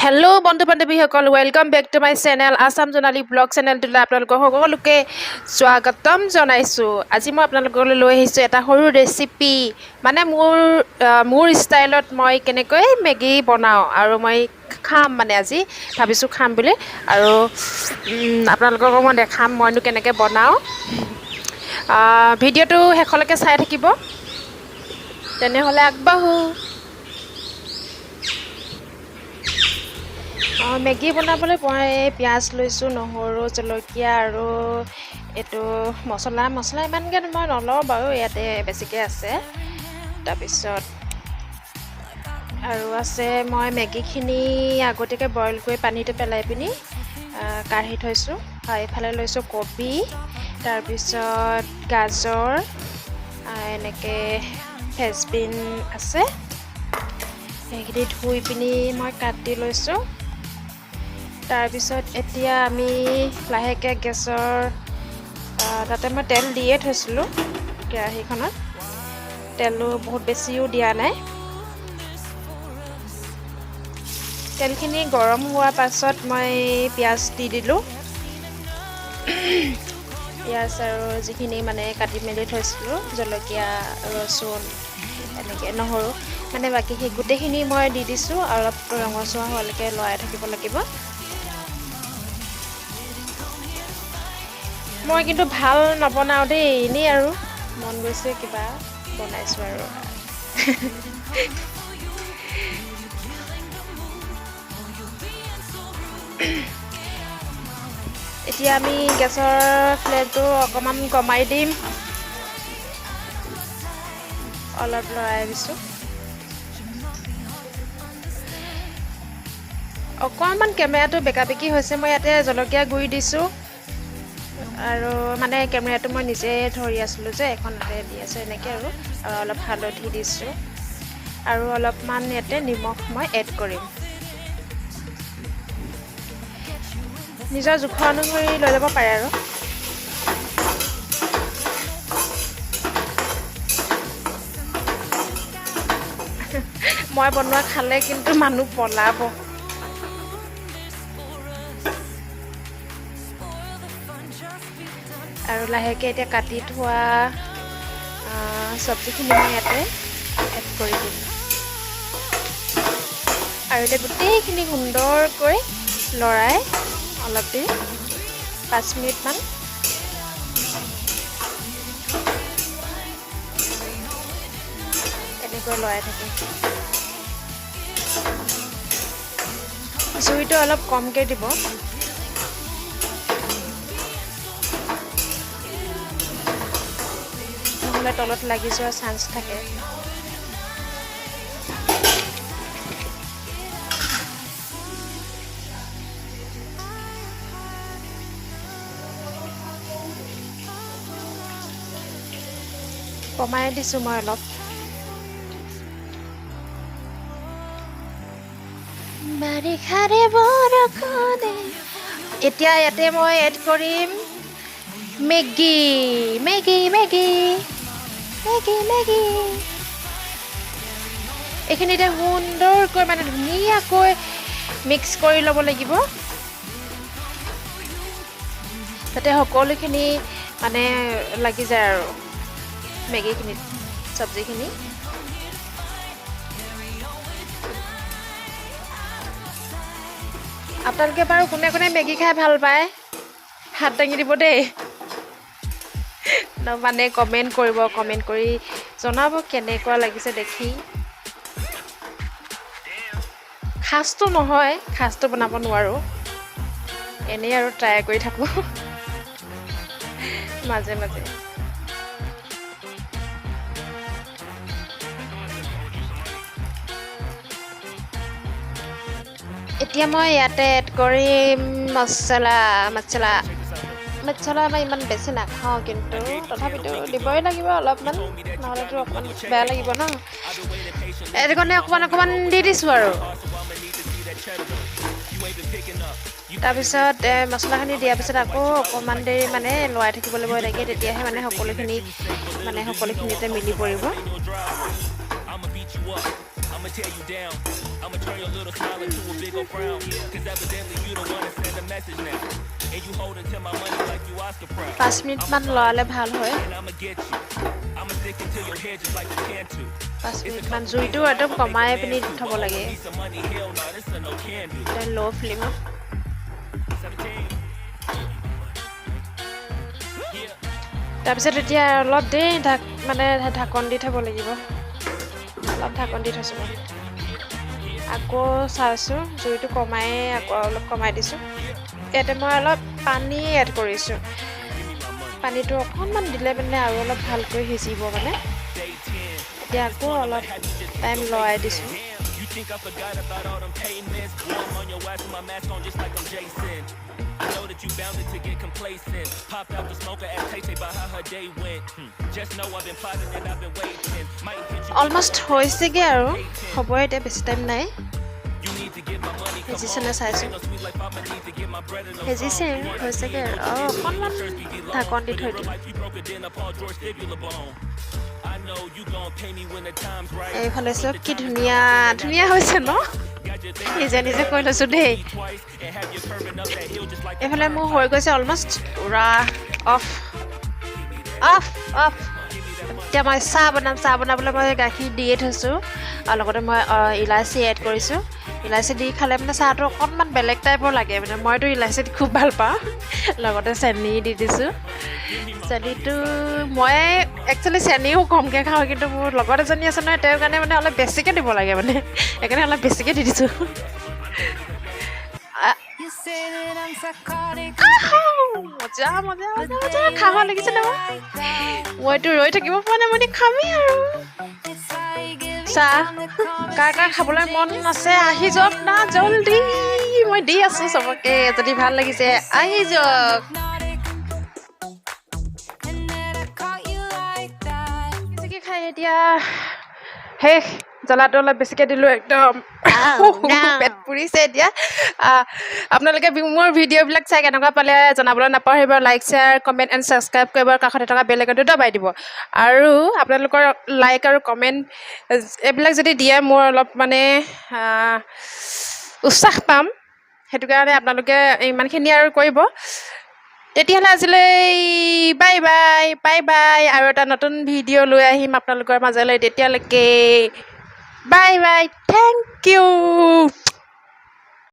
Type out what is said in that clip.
Hello' বন্ধু বান্ধৱীসকল welcome back to my channel Assam Jonali blog চেনেলটোলৈ আপোনালোকক সকলোকে স্বাগতম জনাইছোঁ। আজি মই আপোনালোকলৈ লৈ আহিছোঁ এটা সৰু ৰেচিপি, মানে মোৰ ষ্টাইলত মই কেনেকৈ মেগী বনাওঁ আৰু মই খাম, মানে আজি ভাবিছোঁ খাম বুলি, আৰু আপোনালোকক মই দেখাম মইনো কেনেকৈ বনাওঁ। ভিডিঅ'টো শেষলৈকে চাই থাকিব, তেনেহ'লে আগবাঢ়ো। মেগী বনাবলৈ মই পিঁয়াজ লৈছোঁ, নহৰু, জলকীয়া আৰু এইটো মছলা ইমানকৈ মই নলওঁ বাৰু, ইয়াতে বেছিকৈ আছে। তাৰপিছত আৰু আছে মই মেগীখিনি আগতীয়াকৈ বইল কৰি পানীটো পেলাই পিনি কাঢ়ি থৈছোঁ। এইফালে লৈছোঁ কবি, তাৰপিছত গাজৰ, এনেকৈ ফ্ৰেঞ্চবিন আছে, সেইখিনি ধুই পিনি মই কাটি লৈছোঁ। তাৰপিছত এতিয়া আমি লাহেকৈ গেছৰ তাতে মই তেল দিয়ে থৈছিলোঁ কেৰাহীখনত, তেলো বহুত বেছিও দিয়া নাই। তেলখিনি গৰম হোৱাৰ পাছত মই পিঁয়াজ দি দিলোঁ। পিঁয়াজ আৰু যিখিনি মানে কাটি মেলি থৈছিলোঁ, জলকীয়া, ৰচুন, এনেকৈ নহৰু, মানে বাকী সেই গোটেইখিনি মই দি দিছোঁ। অলপ ৰঙচুৱা হোৱালৈকে লৰাই থাকিব লাগিব। মই কিন্তু ভাল নবনাওঁ দেই, এনেই আৰু মন গৈছে কিবা বনাইছোঁ আৰু। এতিয়া আমি গেছৰ ফ্লেমটো অকণমান কমাই দিম, অলপ লৰাই দিছোঁ। অকণমান কেমেৰাটো বেকা-বেকি হৈছে, মই ইয়াতে জলকীয়া গুড়ি দিছোঁ, আৰু মানে কেমেৰাটো মই নিজে ধৰি আছিলোঁ যে এখনতে দি আছোঁ এনেকৈ, আৰু অলপ হালধি দিছোঁ, আৰু অলপমান ইয়াতে নিমখ মই এড কৰিম। নিজৰ জোখৰ অনুসৰি লৈ যাব পাৰে আৰু। মই বনোৱা খালে কিন্তু মানুহ পলাব। আৰু লাহেকৈ এতিয়া কাটি থোৱা চব্জিখিনি মই ইয়াতে এড কৰি দিম, আৰু এতিয়া গোটেইখিনি সুন্দৰকৈ লৰাই অলপ দেৰি 5 মিনিটমান এনেকৈ লৰাই থাকিম। জুইটো অলপ কমকৈ দিব, নহ'লে তলত লাগি যোৱাৰ চান্স থাকে। কমাই দিছোঁ মই অলপ। এতিয়া ইয়াতে মই এড কৰিম মেগী। এইখিনি এতিয়া সুন্দৰকৈ, মানে ধুনীয়াকৈ মিক্স কৰি ল'ব লাগিব, যাতে সকলোখিনি মানে লাগি যায় আৰু মেগীখিনিত, চব্জিখিনি। আপোনালোকে বাৰু কোনে কোনে মেগী খাই ভাল পায় হাত দাঙি দিব দেই, মানে কমেণ্ট কৰিব, কমেণ্ট কৰি জনাব কেনেকুৱা লাগিছে দেখি। খাচটো নহয়, খাচটো বনাব নোৱাৰোঁ, এনেই আৰু ট্ৰাই কৰি থাকোঁ মাজে মাজে। এতিয়া মই ইয়াতে এড কৰিম মছলা মই ইমান বেছি নাখাওঁ, কিন্তু তথাপিতো দিবই লাগিব অলপমান, নহ'লেতো অকণমান বেয়া লাগিব ন, এইটো কাৰণে অকণমান দি দিছোঁ আৰু। তাৰপিছত মছলাখিনি দিয়াৰ পিছত আকৌ অকণমান দেৰি মানে লৰাই থাকিব লাগিব এনেকৈ, তেতিয়াহে মানে সকলোখিনিতে মিলি পৰিব। 5 মিনিটমান লৰালে ভাল হয় 5 মিনিটমান জুইটো একদম কমাই পিনি থ'ব লাগে ল' ফ্লেমত তাৰপিছত এতিয়া অলপ দেৰি মানে ঢাকন দি থ'ব লাগিব অলপ ঢাকন দি থৈছোঁ মই আকৌ চাইছোঁ জুইটো কমাই আকৌ অলপ কমাই দিছোঁ ইয়াতে মই অলপ পানী এড কৰিছোঁ পানীটো অকণমান দিলে মানে আৰু অলপ ভালকৈ সিজিব মানে এতিয়া আকৌ অলপ টাইম লৰাই দিছোঁ অলমষ্ট হৈছেগৈ আৰু হ'বই এতিয়া বেছি টাইম নাই সিজিছেনে চাইছোঁ সিজিছে হৈছেগৈ আৰু অকণমান ঢাকন দি থৈ দিম এইফালে চব কি ধুনীয়া ধুনীয়া হৈছে ন নিজে নিজে কৈ লৈছোঁ দেই এইফালে মোৰ হৈ গৈছে অলমষ্ট পূৰা অফ অফ অফ এতিয়া মই চাহ বনাবলৈ মই গাখীৰ দিয়ে থৈছোঁ আৰু লগতে মই ইলাচি এড কৰিছোঁ ইলাচি দি খালে মানে চাহটো অকণমান বেলেগ টাইপৰ লাগে মানে মইতো ইলাচি খুব ভাল পাওঁ লগতে চেনি দি দিছোঁ চেনিটো মই একচুৱেলি চেনিও কমকৈ খাওঁ কিন্তু মোৰ লগত এজনী আছে নহয় তেওঁৰ কাৰণে মানে অলপ বেছিকৈ দিব লাগে মানে সেইকাৰণে অলপ বেছিকৈ দি দিছোঁ মজা মজা মজা মজা খাব লাগিছে নহয় মইতো ৰৈ থাকিব পৰা নাই মই খামেই আৰু চাহ কাৰ খাবলৈ মন আছে আহি যাওক না জলদি মই দি আছোঁ চবকে যদি ভাল লাগিছে আহি যাওক বেছিকৈ খাই এতিয়া শেষ জ্বলাটো অলপ বেছিকৈ দিলোঁ একদম পেট পুৰিছে এতিয়া আপোনালোকে মোৰ ভিডিঅ'বিলাক চাই কেনেকুৱা পালে জনাবলৈ নাপাহৰিব like share comment and subscribe কৰিব কাষতে থকা বেল আইকনটো দবাই দিব আৰু আপোনালোকৰ লাইক আৰু কমেণ্ট এইবিলাক যদি দিয়ে মোৰ অলপ মানে উৎসাহ পাম সেইটো কাৰণে আপোনালোকে ইমানখিনি আৰু কৰিব তেতিয়াহ'লে আজিলৈ বাই বাই বাই বাই আৰু এটা নতুন ভিডিঅ' লৈ আহিম আপোনালোকৰ মাজলৈ তেতিয়ালৈকে বাই বাই থেংক ইউ